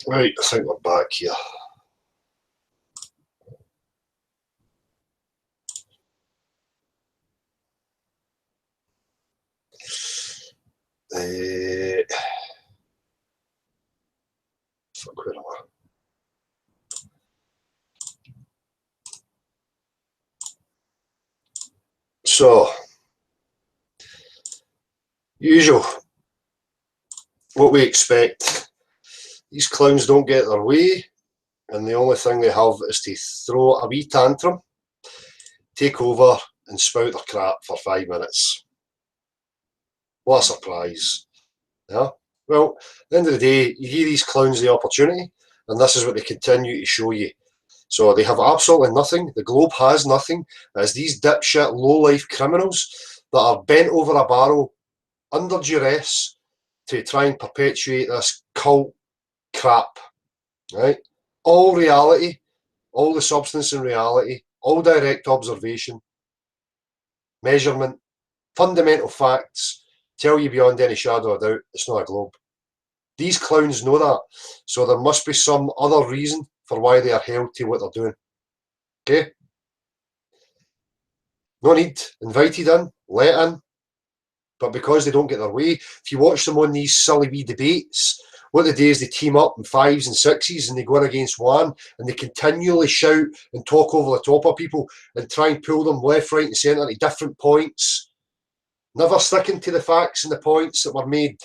Right, I think we're back here. Fuck, where am I? So, usual, what we expect. These clowns don't get their way, and the only thing they have is to throw a wee tantrum, take over, and spout their crap for 5 minutes. What a surprise. Yeah? Well, at the end of the day, you give these clowns the opportunity, and this is what they continue to show you. So they have absolutely nothing. The Globe has nothing. As these dipshit, low-life criminals that are bent over a barrel under duress to try and perpetuate this cult crap, right? All reality, all the substance in reality, all direct observation, measurement, fundamental facts tell you beyond any shadow of doubt it's not a globe. These clowns know that, so there must be some other reason for why they are held to what they're doing. Okay? No need. Invited in, let in. But because they don't get their way, if you watch them on these silly wee debates, what they do is they team up in 5s and 6s and they go in against one and they continually shout and talk over the top of people and try and pull them left, right, and centre to different points, never sticking to the facts and the points that were made.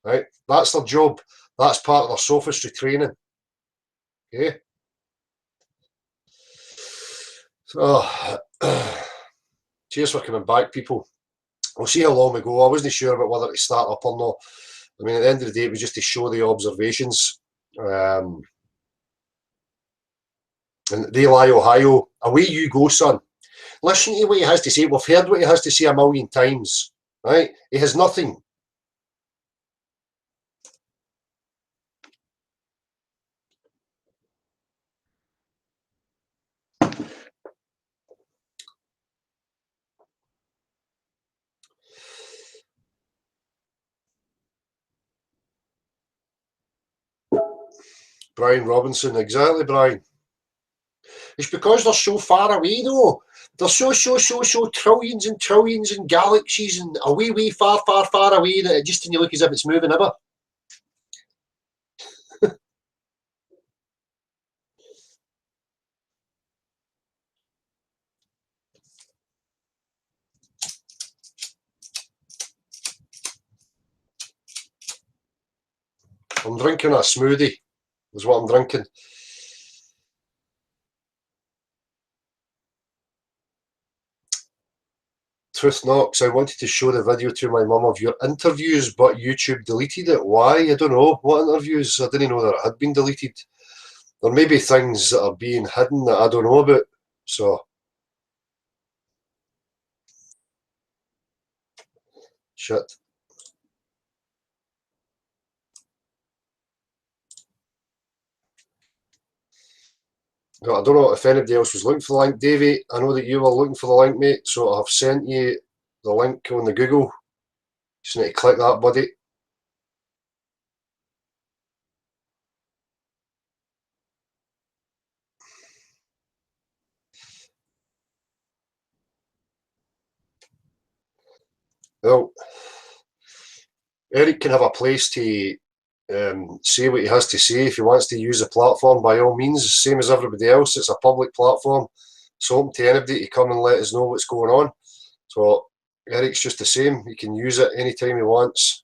Right? That's their job. That's part of their sophistry training. Okay? So, cheers for coming back, people. We'll see how long we go. I wasn't sure about whether to start up or not. I mean, at the end of the day, it was just to show the observations. And they lie, Ohio. Away you go, son. Listen to what he has to say. We've heard what he has to say a million times. Right? He has nothing. Brian Robinson, exactly, Brian. It's because they're so far away, though. They're so trillions and trillions and galaxies and away, way, far, far, far away that it just doesn't look as if it's moving ever. I'm drinking a smoothie, is what I'm drinking. Truth Knocks, I wanted to show the video to my mum of your interviews, but YouTube deleted it. Why? I don't know. What interviews? I didn't know that it had been deleted. There may be things that are being hidden that I don't know about. So, shit. I don't know if anybody else was looking for the link, Davey. I know that you were looking for the link, mate, so I've sent you the link on the Google. Just need to click that, buddy. Well, Eric can have a place to say what he has to say. If he wants to use the platform, by all means, same as everybody else. It's a public platform. It's open to anybody to come and let us know what's going on. So Eric's just the same. He can use it anytime he wants.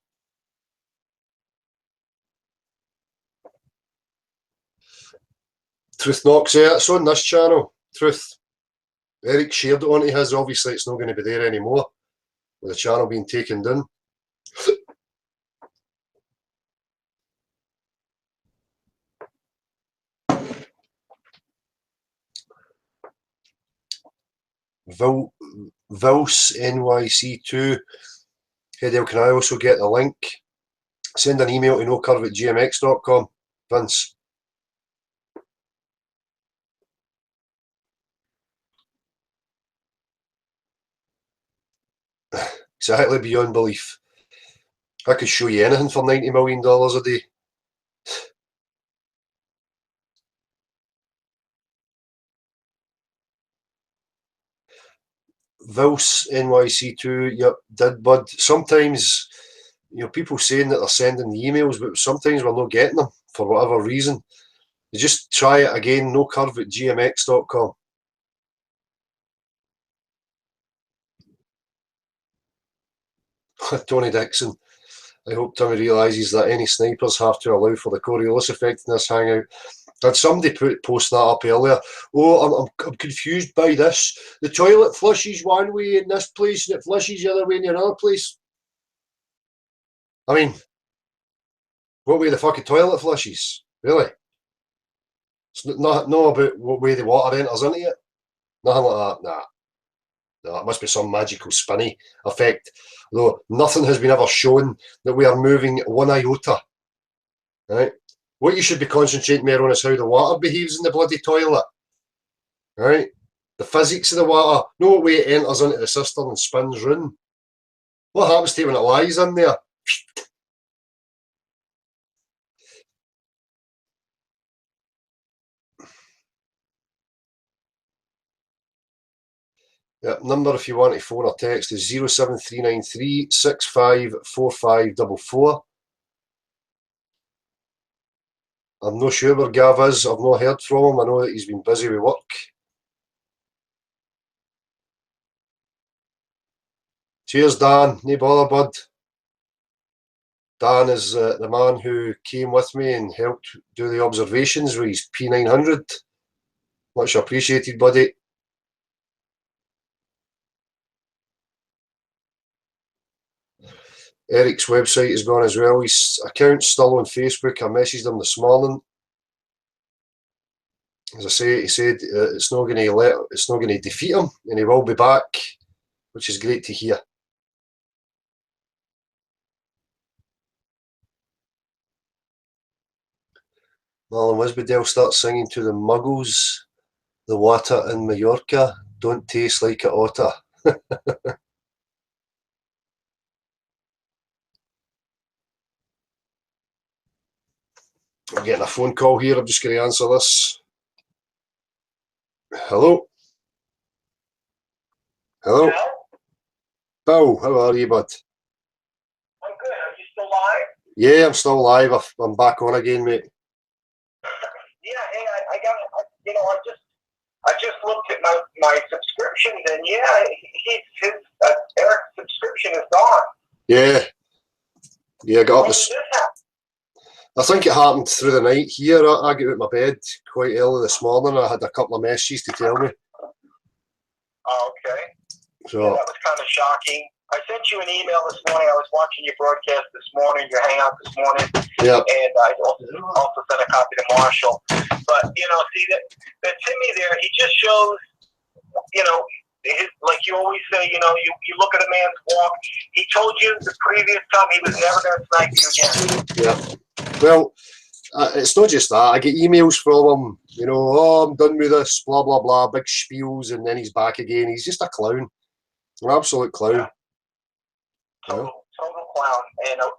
Truth Knocks, yeah, it's on this channel. Truth. Eric shared it onto his. Obviously, it's not going to be there anymore with the channel being taken down. Vils NYC2. Hey Dale, can I also get the link? Send an email to nocurve@gmx.com. Vince. Exactly beyond belief. I could show you anything for $90 million a day. Vils NYC2, yep, did, bud. Sometimes, people saying that they're sending the emails, but sometimes we're not getting them for whatever reason. You just try it again, nocurve@gmx.com. Tony Dixon. I hope Tommy realises that any snipers have to allow for the Coriolis effect in this hangout. Had somebody post that up earlier. Oh, I'm confused by this. The toilet flushes one way in this place and it flushes the other way in another place. I mean, what way the fucking toilet flushes? Really? It's not about what way the water enters into it? Nothing like that? Nah. No, it must be some magical spinny effect. Though nothing has been ever shown that we are moving one iota. Right? What you should be concentrating more on is how the water behaves in the bloody toilet. Right? The physics of the water. No what way it enters into the cistern and spins round. What happens to it when it lies in there? Yep, number if you want to phone or text is 07393 654544. I'm not sure where Gav is. I've not heard from him. I know that he's been busy with work. Cheers, Dan. No bother, bud. Dan is the man who came with me and helped do the observations with his P900. Much appreciated, buddy. Eric's website is gone as well. His account's still on Facebook. I messaged him this morning. As I say, he said it's not going to defeat him, and he will be back, which is great to hear. Marlon Wisbedell starts singing to the Muggles. The water in Mallorca don't taste like a otter. I'm getting a phone call here. I'm just going to answer this. Hello? Hello? Bill, how are you, bud? I'm good. Are you still live? Yeah, I'm still live. I'm back on again, mate. Yeah, hey, I just looked at my subscriptions, and yeah, his Eric's subscription is gone. Yeah, I got up this. I think it happened through the night here. I got out of my bed quite early this morning. I had a couple of messages to tell me. Oh, okay. So yeah, that was kind of shocking. I sent you an email this morning. I was watching your broadcast this morning, your hangout this morning. Yeah. And I also sent a copy to Marshall. But, see, that Timmy there, he just shows, like you always say, you look at a man's walk. He told you the previous time he was never going to snipe you again. Yeah. Well, it's not just that. I get emails from him, oh, I'm done with this, blah, blah, blah, big spiels, and then he's back again. He's just a clown. An absolute clown. Yeah. Total clown and a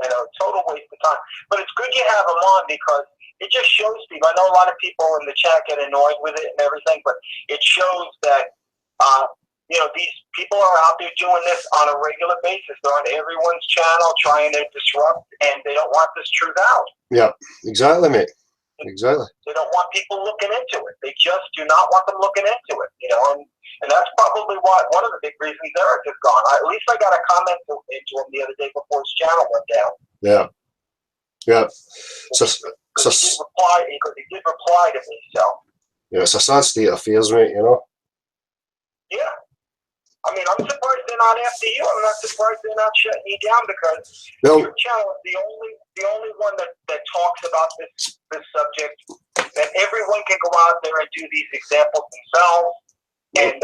total waste of time. But it's good you have him on because it just shows people. I know a lot of people in the chat get annoyed with it and everything, but it shows that these people are out there doing this on a regular basis. They're on everyone's channel trying to disrupt, and they don't want this truth out. Yeah, exactly, mate. Exactly. They don't want people looking into it. They just do not want them looking into it, and that's probably one of the big reasons Eric is gone. At least I got a comment into him the other day before his channel went down. Yeah. Yeah. He did reply to me, so. Yeah, it's a sad state of affairs, mate, Yeah. I mean, I'm surprised they're not after you. I'm not surprised they're not shutting you down because your channel is the only one that talks about this subject. And everyone can go out there and do these examples themselves. And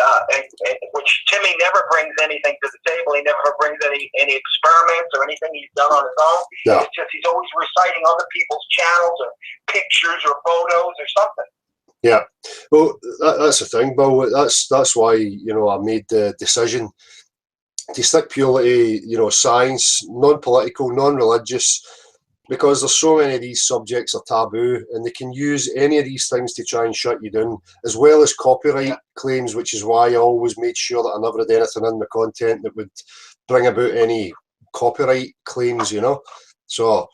which Timmy never brings anything to the table. He never brings any experiments or anything he's done on his own. Yeah. It's just he's always reciting other people's channels or pictures or photos or something. Yeah, well, that's the thing, Bill. That's why I made the decision to stick purely to science, non-political, non-religious, because there's so many of these subjects are taboo, and they can use any of these things to try and shut you down, as well as copyright claims, which is why I always made sure that I never had anything in the content that would bring about any copyright claims, you know. So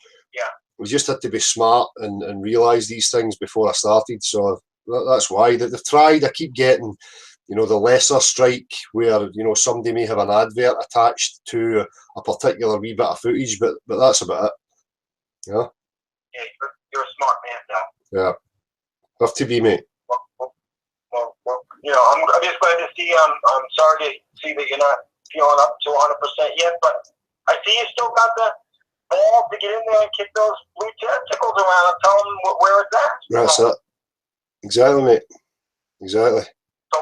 we just had to be smart and realise these things before I started. So that's why they've tried. I keep getting, you know, the lesser strike where, you know, somebody may have an advert attached to a particular wee bit of footage, but that's about it. Yeah. Yeah, you're a smart man now. Yeah. Have to be, mate. Well, you know, I'm just glad to see. I'm sorry to see that you're not feeling up to 100% yet, but I see you still got the ball to get in there and kick those blue tentacles around and tell them where it's at. That's it. Exactly, mate. Exactly. So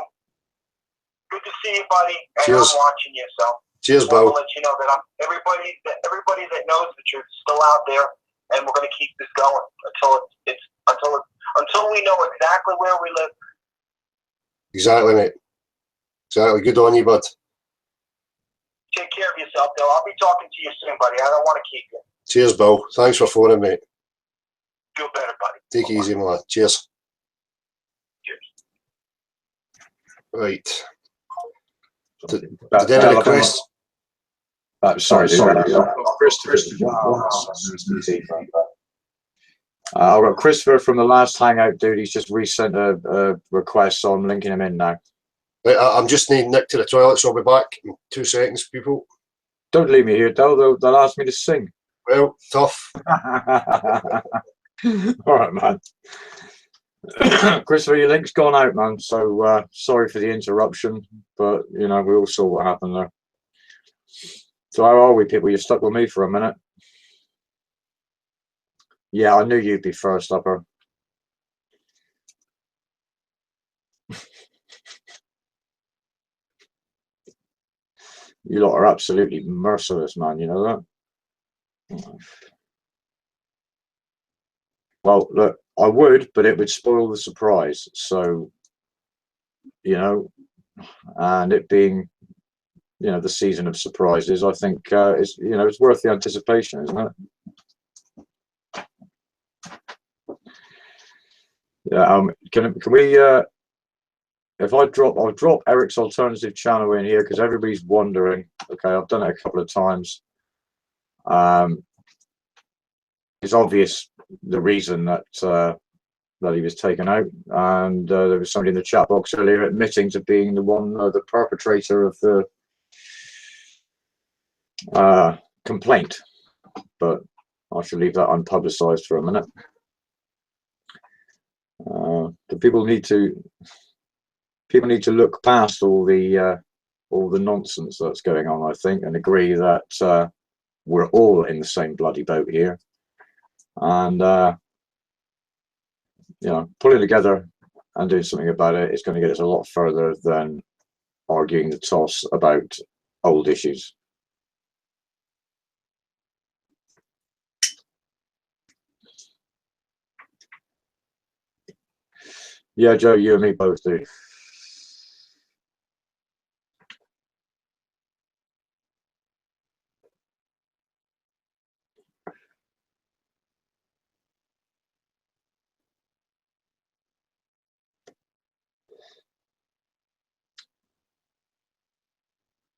good to see you, buddy. And Cheers. I'm watching you, so. Cheers, Bo. I'll let you know that everybody that knows the truth is still out there, and we're going to keep this going until we know exactly where we live. Exactly, mate. Exactly. Good on you, bud. Take care of yourself, Bill. I'll be talking to you soon, buddy. I don't want to keep you. Cheers, Bill. Thanks for phoning, mate. Feel better, buddy. Take it easy, man. Cheers. Cheers. Right. Did any requests? Sorry, Christopher. I've got Christopher from the last Hangout, dude. He's just resent a request, so I'm linking him in now. Right, I'm just needing Nick to the toilet, so I'll be back in 2 seconds, people. Don't leave me here, Dale. They'll ask me to sing. Well, tough. All right, man. Christopher, your link's gone out, man. So sorry for the interruption, but you know we all saw what happened there. So how are we, people? You're stuck with me for a minute. Yeah, I knew you'd be first, Upper. You lot are absolutely merciless, man. You know that? Well, look, I would, but it would spoil the surprise. So, you know, and it being, you know, the season of surprises, I think it's, you know, it's worth the anticipation, isn't it? Yeah. Can we? If I'll drop Eric's alternative channel in here because everybody's wondering. Okay, I've done it a couple of times. It's obvious the reason that that he was taken out, and there was somebody in the chat box earlier admitting to being the one, the perpetrator of the complaint. But I should leave that unpublicized for a minute. The people need to look past all the nonsense that's going on, I think, and agree that we're all in the same bloody boat here, and you know, pulling together and doing something about it is going to get us a lot further than arguing the toss about old issues. Yeah, Joe, you and me both do.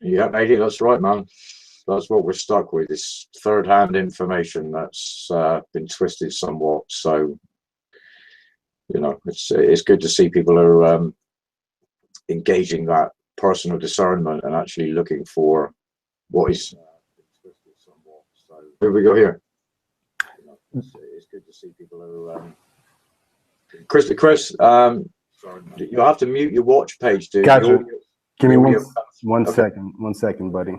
Yeah, matey, that's right, man. That's what we're stuck with, is third-hand information that's been twisted somewhat. So, you know, it's good to see people are engaging that personal discernment and actually looking for what is been twisted somewhat. So, here we go here. You know, it's good to see people are. Chris, you have to mute your watch page, dude. Gotcha. Give me one okay. second. 1 second, buddy.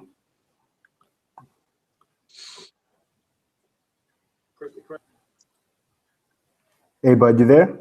Hey, bud, you there?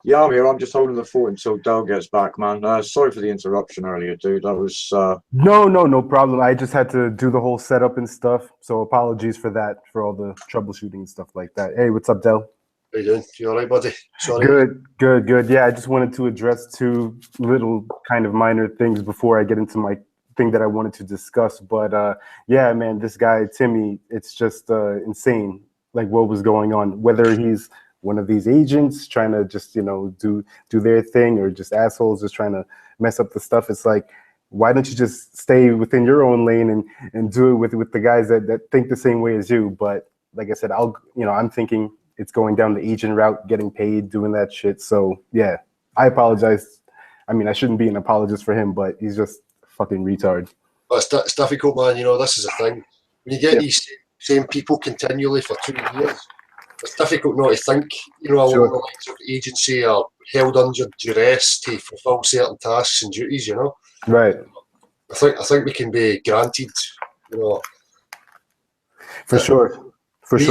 Yeah, I'm here. I'm just holding the fort until Dale gets back, man. Sorry for the interruption earlier, dude. That was No problem. I just had to do the whole setup and stuff. So apologies for that, for all the troubleshooting and stuff like that. Hey, what's up, Dale? How you doing? You all right, buddy? Sorry. Good. Yeah, I just wanted to address two little kind of minor things before I get into my thing that I wanted to discuss. But yeah, man, this guy, Timmy, it's just insane. like what was going on, whether he's one of these agents trying to just, you know, do their thing, or just assholes just trying to mess up the stuff. It's like, why don't you just stay within your own lane and do it with the guys that think the same way as you? But like I said, I'm thinking it's going down the agent route, getting paid, doing that shit. So yeah, I apologize. I mean, I shouldn't be an apologist for him, but he's just fucking retard. But it's difficult, man. You know, this is the thing. When you get these same people continually for 2 years, it's difficult not to think, you know, along the lines of agency are held under duress to fulfil certain tasks and duties, you know. Right. I think we can be granted, you know. For sure. But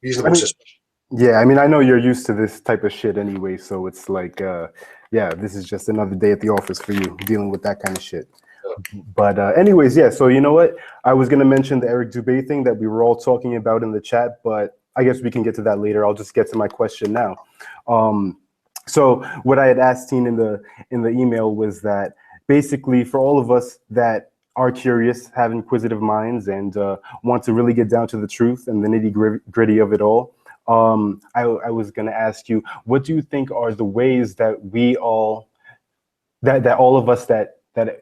reasonable suspicion. Yeah, I mean, I know you're used to this type of shit anyway, so it's like, yeah, this is just another day at the office for you, dealing with that kind of shit. Yeah. But anyways, yeah, so you know what? I was going to mention the Eric Dubé thing that we were all talking about in the chat, but I guess we can get to that later. I'll just get to my question now. So what I had asked Teen in the email was that basically for all of us that are curious, have inquisitive minds, and want to really get down to the truth and the nitty-gritty of it all, I was going to ask you, what do you think are the ways that we all, that all of us that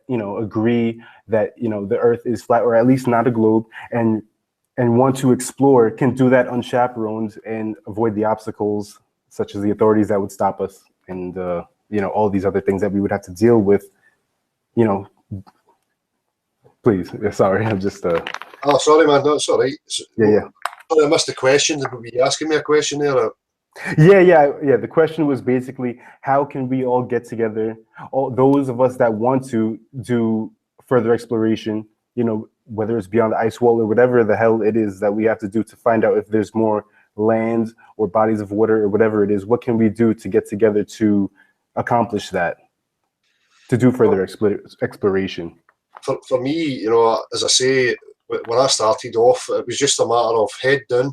you know agree that, you know, the Earth is flat, or at least not a globe, and want to explore, can do that unchaperoned and avoid the obstacles such as the authorities that would stop us, and you know, all these other things that we would have to deal with, you know. Please, sorry, I'm just Oh, sorry, man. No, it's all right. Yeah. Sorry, I missed the question. Were you asking me a question there? Or? Yeah. The question was basically, how can we all get together, all those of us that want to do further exploration, you know, whether it's beyond the ice wall or whatever the hell it is that we have to do to find out if there's more land or bodies of water or whatever it is. What can we do to get together to accomplish that, to do further exploration? For me, you know, as I say, when I started off, it was just a matter of head down,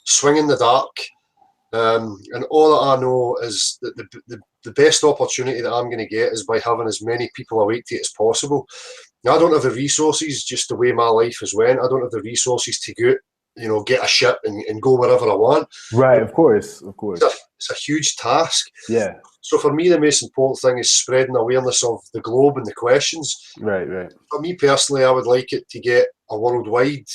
swing in the dark, and all that I know is that the best opportunity that I'm going to get is by having as many people awake to it as possible. Now, I don't have the resources, just the way my life has went. I don't have the resources to go, you know, get a ship and go wherever I want. Right, of course. It's a huge task. Yeah. So for me, the most important thing is spreading awareness of the globe and the questions. Right. For me personally, I would like it to get a worldwide,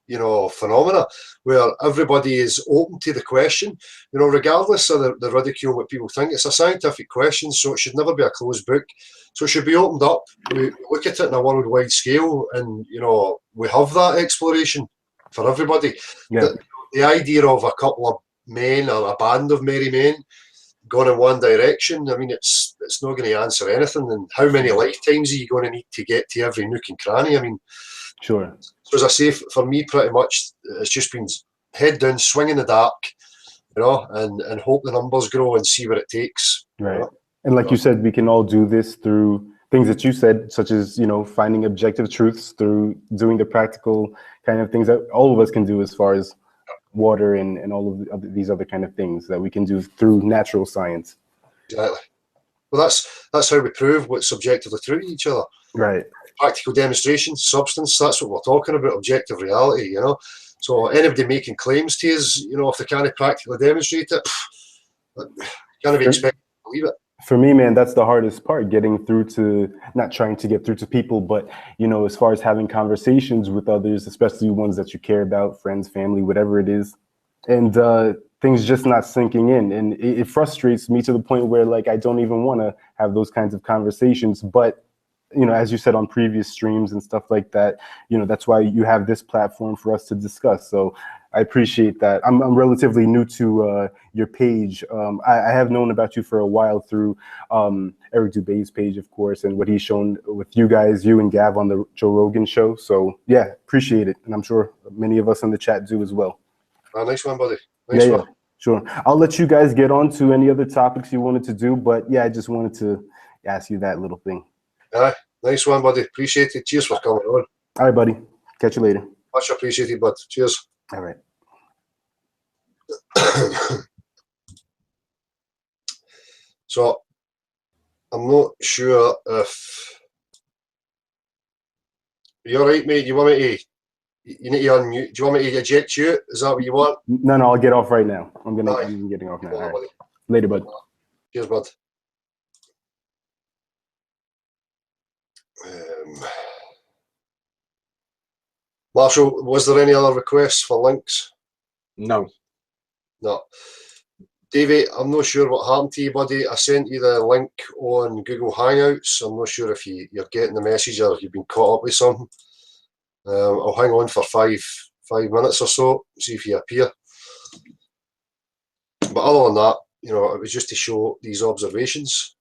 you know, phenomena where everybody is open to the question, you know, regardless of the ridicule, what people think. It's a scientific question, so it should never be a closed book. So it should be opened up. We look at it on a worldwide scale, and, you know, we have that exploration for everybody. Yeah. The idea of a couple of men or a band of merry men going in one direction, I mean, it's not going to answer anything. And how many lifetimes are you going to need to get to every nook and cranny? I mean, sure. So as I say, for me, pretty much, it's just been head down, swing in the dark, you know, and hope the numbers grow and see where it takes. Right. You know? And like you said, we can all do this through things that you said, such as, you know, finding objective truths, through doing the practical kind of things that all of us can do, as far as water and all of these other kind of things that we can do through natural science. Exactly. Well, that's how we prove what's subjectively true to each other. Right. Practical demonstration, substance, that's what we're talking about, objective reality, you know. So anybody making claims to us, you know, if they can't practically demonstrate it, can't be expected to believe it. For me, man, that's the hardest part, getting through to, not trying to get through to people, but, you know, as far as having conversations with others, especially ones that you care about, friends, family, whatever it is, and things just not sinking in. And it frustrates me to the point where, like, I don't even want to have those kinds of conversations. But, you know, as you said on previous streams and stuff like that, you know, that's why you have this platform for us to discuss. So I appreciate that. I'm relatively new to your page. I have known about you for a while through Eric Dubé's page, of course, and what he's shown with you guys, you and Gav on the Joe Rogan show. So yeah, appreciate it. And I'm sure many of us in the chat do as well. Nice one, buddy. Nice one. Sure. I'll let you guys get on to any other topics you wanted to do, but yeah, I just wanted to ask you that little thing. Nice one, buddy. Appreciate it. Cheers for coming on. All right, buddy. Catch you later. Much appreciated, bud. Cheers. All right. So, I'm not sure if you're right, mate. You want me to You need to unmute. Do you want me to eject you? Is that what you want? No, I'll get off right now. I'm getting off now. All right. Later, bud. Cheers, bud. Marshall, was there any other requests for links? No. No. Davey, I'm not sure what happened to you, buddy. I sent you the link on Google Hangouts. I'm not sure if you're getting the message or you've been caught up with something. I'll hang on for five minutes or so, see if you appear. But other than that, you know, it was just to show these observations.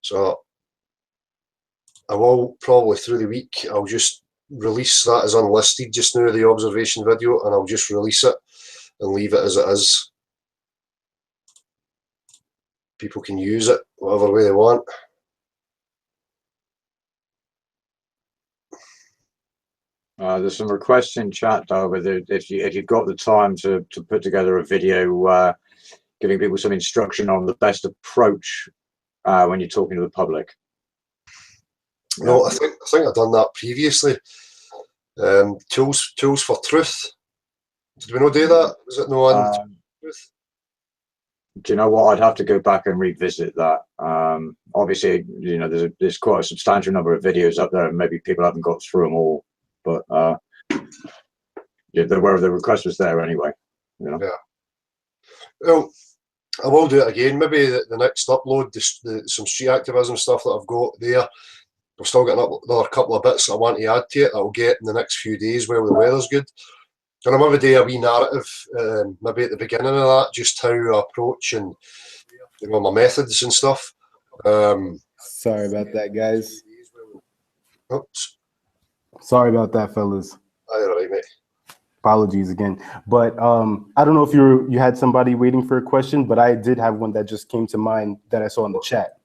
So I will probably through the week, I'll just release that as unlisted just now, the observation video, and I'll just release it and leave it as it is. People can use it whatever way they want. There's some requests in chat, though, whether if you've got the time to put together a video giving people some instruction on the best approach when you're talking to the public. No, I think I've done that previously. Tools for truth. Did we not do that? Was it no on truth? Do you know what? I'd have to go back and revisit that. Obviously, you know, there's quite a substantial number of videos up there, and maybe people haven't got through them all. But yeah, the request was there anyway. You know. Yeah. Well, I will do it again. Maybe the next upload, some street activism stuff that I've got there. I've still got another couple of bits I want to add to it. I'll get in the next few days while the weather's good. And I'm maybe do a wee narrative, maybe at the beginning of that, just how I approach and, you know, my methods and stuff. Sorry about that, guys. Oops. Sorry about that, fellas. All right, mate. Apologies again. But I don't know if you had somebody waiting for a question, but I did have one that just came to mind that I saw in the chat.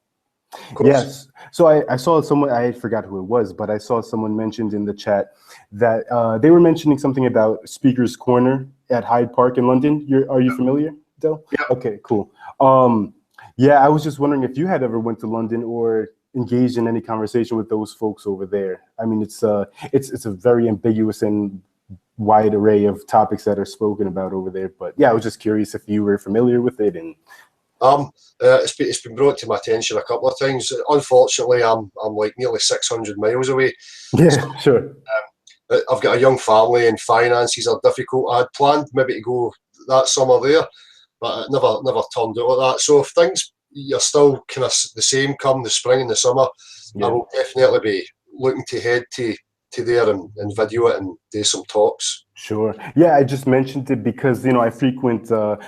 Yes. So I saw someone, I forgot who it was, but I saw someone mentioned in the chat that they were mentioning something about Speaker's Corner at Hyde Park in London. Are you familiar, Del? Yeah. Okay, cool. Yeah, I was just wondering if you had ever went to London or engaged in any conversation with those folks over there. I mean, it's a very ambiguous and wide array of topics that are spoken about over there. But yeah, I was just curious if you were familiar with it. And it's been brought to my attention a couple of times. Unfortunately, I'm like nearly 600 miles away. Yeah, so, sure. I've got a young family and finances are difficult. I had planned maybe to go that summer there, but it never turned out like that. So if things are still kind of the same come the spring and the summer, yeah, I will definitely be looking to head to there and video it and do some talks. Sure. Yeah, I just mentioned it because, you know, I frequent the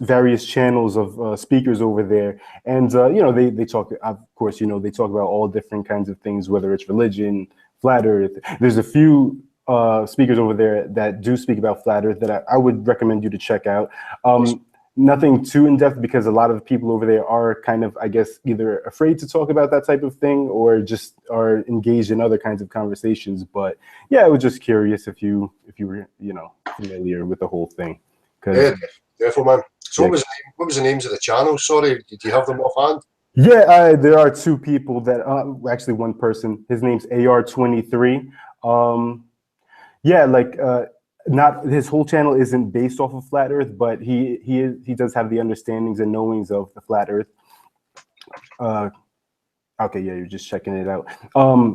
various channels of speakers over there. And, you know, they talk, of course, you know, they talk about all different kinds of things, whether it's religion, flat earth. There's a few speakers over there that do speak about flat earth that I would recommend you to check out. Nothing too in-depth because a lot of people over there are kind of, I guess, either afraid to talk about that type of thing or just are engaged in other kinds of conversations. But yeah, I was just curious if you were, you know, familiar with the whole thing. Yeah, definitely, man. So yeah. What was the names of the channels? Sorry, did you have them offhand? Yeah, there are two people that, actually one person, his name's AR23. Yeah, like, not his whole channel isn't based off of flat earth, but he does have the understandings and knowings of the flat earth. Okay, yeah, you're just checking it out.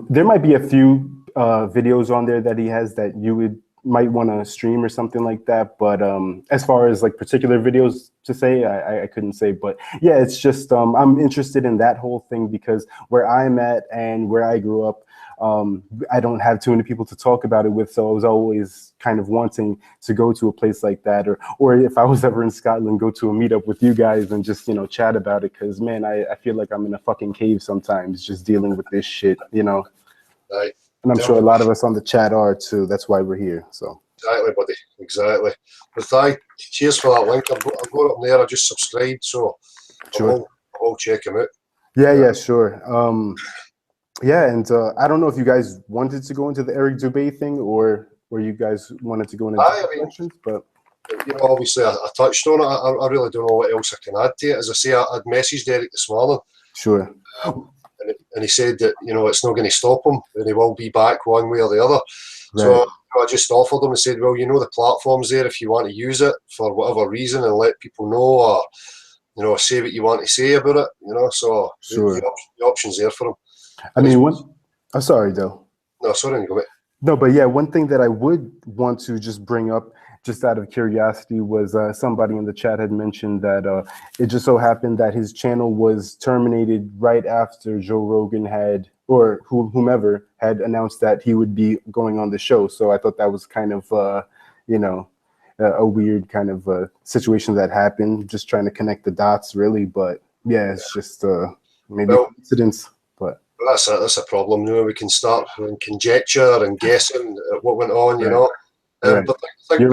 There might be a few videos on there that he has that you might want to stream or something like that, but as far as like particular videos to say, I couldn't say. But yeah, it's just I'm interested in that whole thing because where I'm at and where I grew up, I don't have too many people to talk about it with, so I was always kind of wanting to go to a place like that, or if I was ever in Scotland, go to a meetup with you guys and just, you know, chat about it, because man, I feel like I'm in a fucking cave sometimes just dealing with this shit, you know. Right. And I'm sure a lot of us on the chat are too. That's why we're here. So exactly, buddy, exactly. But cheers for that link. I've got it up there. I just subscribed, so sure. I'll check him out. Yeah, sure. Yeah, and I don't know if you guys wanted to go into the Eric Dubé thing or where you guys wanted to go into questions, but you know, obviously I touched on it. I really don't know what else I can add to it. As I say, I'd messaged Eric this morning. Sure. and he said that, you know, it's not going to stop him, and he will be back one way or the other. Right. So I just offered him and said, well, you know, the platform's there if you want to use it for whatever reason and let people know, or, you know, say what you want to say about it, you know. So sure. the option's there for him. I mean, I'm sorry, Del. No, sorry, go ahead. No, but yeah, one thing that I would want to just bring up, just out of curiosity, was somebody in the chat had mentioned that it just so happened that his channel was terminated right after Joe Rogan had, or whomever had announced that he would be going on the show. So I thought that was kind of, you know, a weird kind of situation that happened. Just trying to connect the dots, really. But yeah, it's just maybe coincidence. But that's a problem. You know, we can start conjecture and guessing at what went on. You know. Right. But I think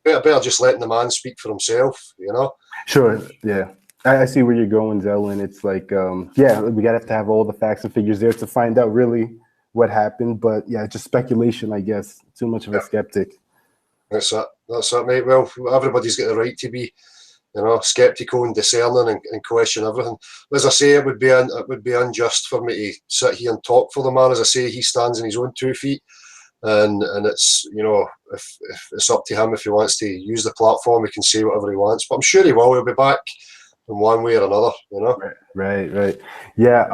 better just letting the man speak for himself, you know? Sure, yeah. I see where you're going, Zell, and it's like, yeah, we gotta have to have all the facts and figures there to find out really what happened. But yeah, just speculation, I guess. Too much of a skeptic. That's it, mate. Well, everybody's got the right to be, you know, skeptical and discerning and question everything. As I say, it would be unjust for me to sit here and talk for the man. As I say, he stands on his own 2 feet. And it's, you know, if it's up to him, if he wants to use the platform, he can say whatever he wants. But I'm sure he will. He'll be back in one way or another, you know. Right. Yeah.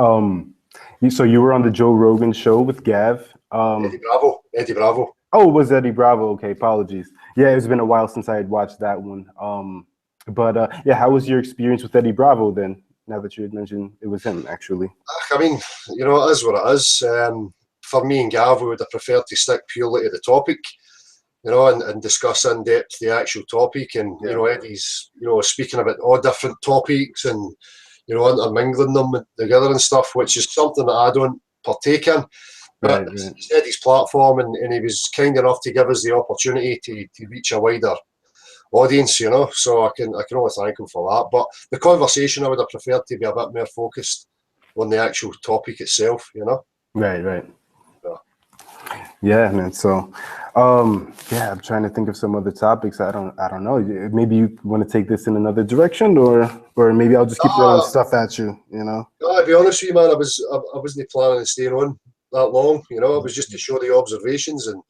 So you were on the Joe Rogan show with Gav. Eddie Bravo. Oh, it was Eddie Bravo. Okay, apologies. Yeah, it's been a while since I had watched that one. But yeah, how was your experience with Eddie Bravo then? Now that you had mentioned it was him, actually. I mean, you know, it is what it is. For me and Gav, we would have preferred to stick purely to the topic, you know, and discuss in depth the actual topic. And, you know, Eddie's, you know, speaking about all different topics and, you know, intermingling them together and stuff, which is something that I don't partake in. But it's Eddie's platform, and he was kind enough to give us the opportunity to reach a wider audience, you know. So I can only thank him for that. But the conversation, I would have preferred to be a bit more focused on the actual topic itself, you know. Right. Yeah, man. So, yeah, I'm trying to think of some other topics. I don't know. Maybe you want to take this in another direction, or maybe I'll just keep throwing stuff at you. You know. No, I'll be honest with you, man. I wasn't planning on staying on that long. You know, it was just to show the observations and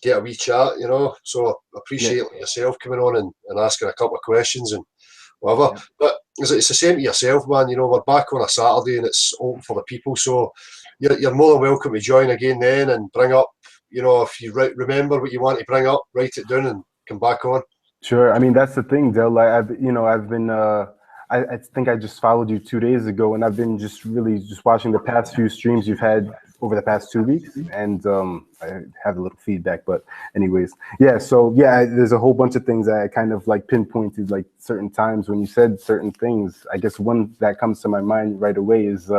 get a wee chat. You know, so I appreciate yourself coming on and asking a couple of questions and whatever. Yeah. But it's the same to yourself, man. You know, we're back on a Saturday and it's open for the people, so you're more than welcome to join again then and bring up, you know, if you remember what you want to bring up, write it down and come back on. Sure. I mean, that's the thing, Del. I've been, I think I just followed you 2 days ago, and I've been just watching the past few streams you've had over the past 2 weeks, and I have a little feedback, but anyways, yeah. So yeah, there's a whole bunch of things that I kind of like pinpointed, like certain times when you said certain things. I guess one that comes to my mind right away is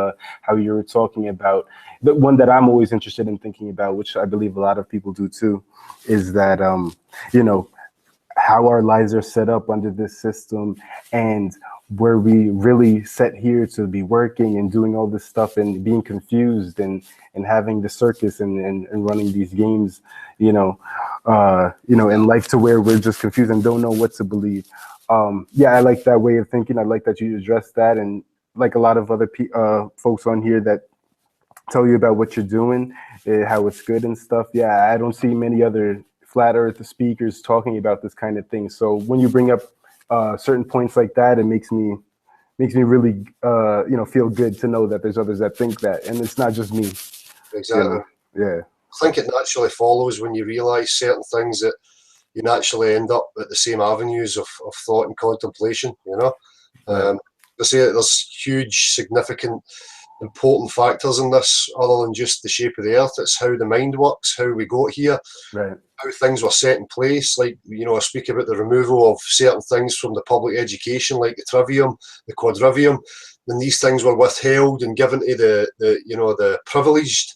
how you were talking about the one that I'm always interested in thinking about, which I believe a lot of people do too, is that you know, how our lives are set up under this system, and where we really set here to be working and doing all this stuff and being confused and having the circus and running these games, you know, in life, to where we're just confused and don't know what to believe. Yeah, I like that way of thinking. I like that you address that, and like a lot of other folks on here that tell you about what you're doing, how it's good and stuff. Yeah, I don't see many other flat earth speakers talking about this kind of thing. So when you bring up certain points like that, it makes me really you know, feel good to know that there's others that think that, and it's not just me. Exactly. You know? Yeah. I think it naturally follows when you realise certain things that you naturally end up at the same avenues of thought and contemplation. You know, I say there's huge, significant, important factors in this, other than just the shape of the earth. It's how the mind works, how we got here, right, how things were set in place. Like, you know, I speak about the removal of certain things from the public education, like the trivium, the quadrivium, and these things were withheld and given to the you know, the privileged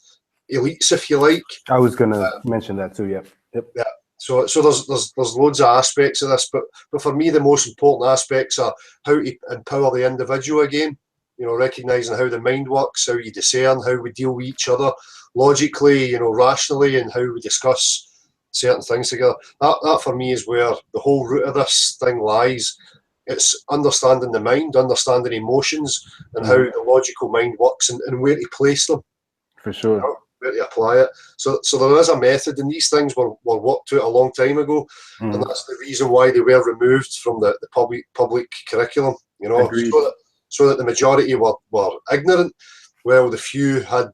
elites, if you like. I was gonna mention that too. Yep. Yeah. So there's loads of aspects of this, but for me, the most important aspects are how to empower the individual again. You know, recognising how the mind works, how you discern, how we deal with each other logically, you know, rationally, and how we discuss certain things together. That for me is where the whole root of this thing lies. it's understanding the mind, understanding emotions, and how the logical mind works, and where to place them. For sure. You know, where to apply it. So there is a method, and these things were worked out a long time ago, and that's the reason why they were removed from the public curriculum. You know, so that the majority were ignorant, while the few had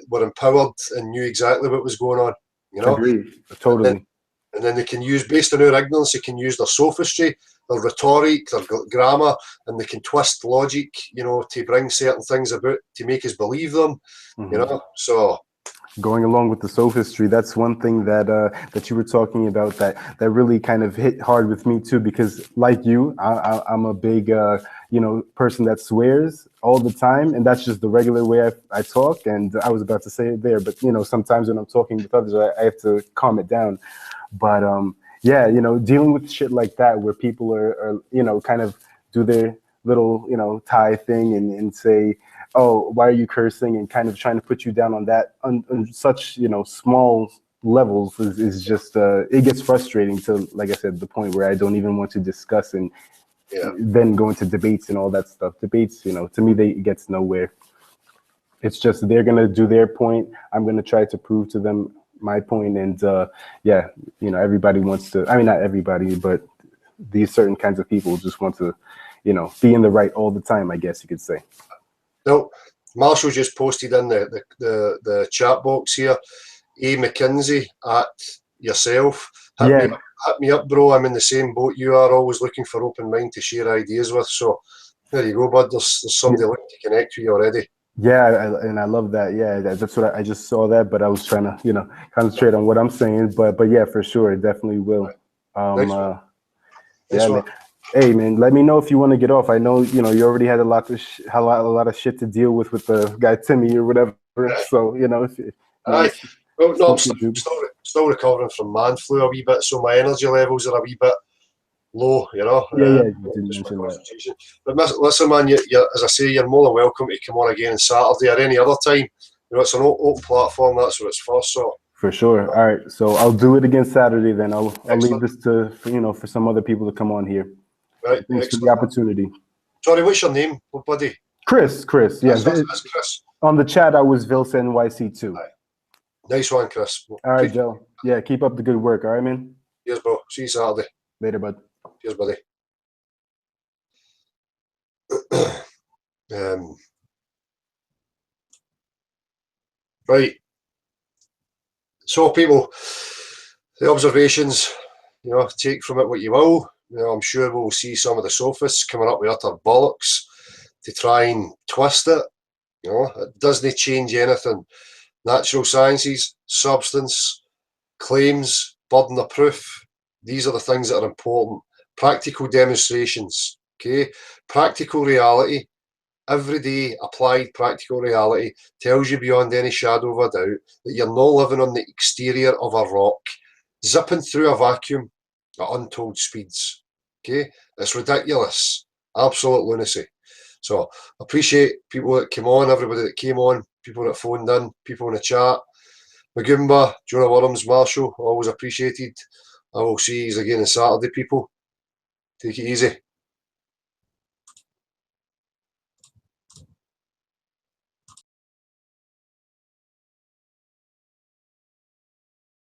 were empowered and knew exactly what was going on. You know, agreed, totally. And then they can use, based on our ignorance, they can use their sophistry, their rhetoric, their grammar, and they can twist logic, you know, to bring certain things about to make us believe them. You know, so. Going along with the sophistry, that's one thing that you were talking about that really kind of hit hard with me too, because like you, I'm a big person that swears all the time, and that's just the regular way I talk. And I was about to say it there, but sometimes when I'm talking with others, I have to calm it down. But yeah, dealing with shit like that where people are kind of do their little tie thing and say, oh, why are you cursing, and kind of trying to put you down on that on such small levels is just it gets frustrating to, like I said, the point where I don't even want to discuss and then go into debates and all that stuff. Debates, to me, it gets nowhere. It's just they're gonna do their point, I'm gonna try to prove to them my point, and everybody wants to, I mean, not everybody, but these certain kinds of people just want to be in the right all the time, I guess you could say. No, Marshall just posted in the chat box here, A. McKinsey at yourself. Hit me up, bro. I'm in the same boat you are, always looking for open mind to share ideas with. So there you go, bud. There's somebody looking to connect with you already. Yeah, and I love that. Yeah, that's what I just saw that, but I was trying to concentrate on what I'm saying. But yeah, for sure, it definitely will. Nice one. Hey man, let me know if you want to get off. I know you already had a lot of shit to deal with the guy Timmy or whatever. So well, no, I'm still recovering from man flu a wee bit, so my energy levels are a wee bit low. You didn't mention that. But listen, man, you, as I say, you're more than welcome to come on again on Saturday or any other time. It's an open platform. That's what it's for. So. For sure. All right, so I'll do it again Saturday. Then I'll leave this to for some other people to come on here. Right, thanks for the opportunity. Sorry, what's your name, buddy? Chris. Yeah, that's Chris. On the chat, I was Vilsa NYC too. Right. Nice one, Chris. All right, Joe. Yeah, keep up the good work. All right, man. Cheers, bro. See you Saturday. Later, bud. Cheers, buddy. Right. So, people, the observations, take from it what you will. I'm sure we'll see some of the sophists coming up with utter bollocks to try and twist it. It doesn't change anything. Natural sciences, substance, claims, burden of proof. These are the things that are important. Practical demonstrations, okay? Practical reality, everyday applied practical reality tells you beyond any shadow of a doubt that you're not living on the exterior of a rock, zipping through a vacuum at untold speeds. Okay, it's ridiculous, absolute lunacy. So appreciate people that came on, everybody that came on, people that phoned in, people in the chat. Magumba, Jonah Worms, Marshall, always appreciated. I will see you again on Saturday, people. Take it easy.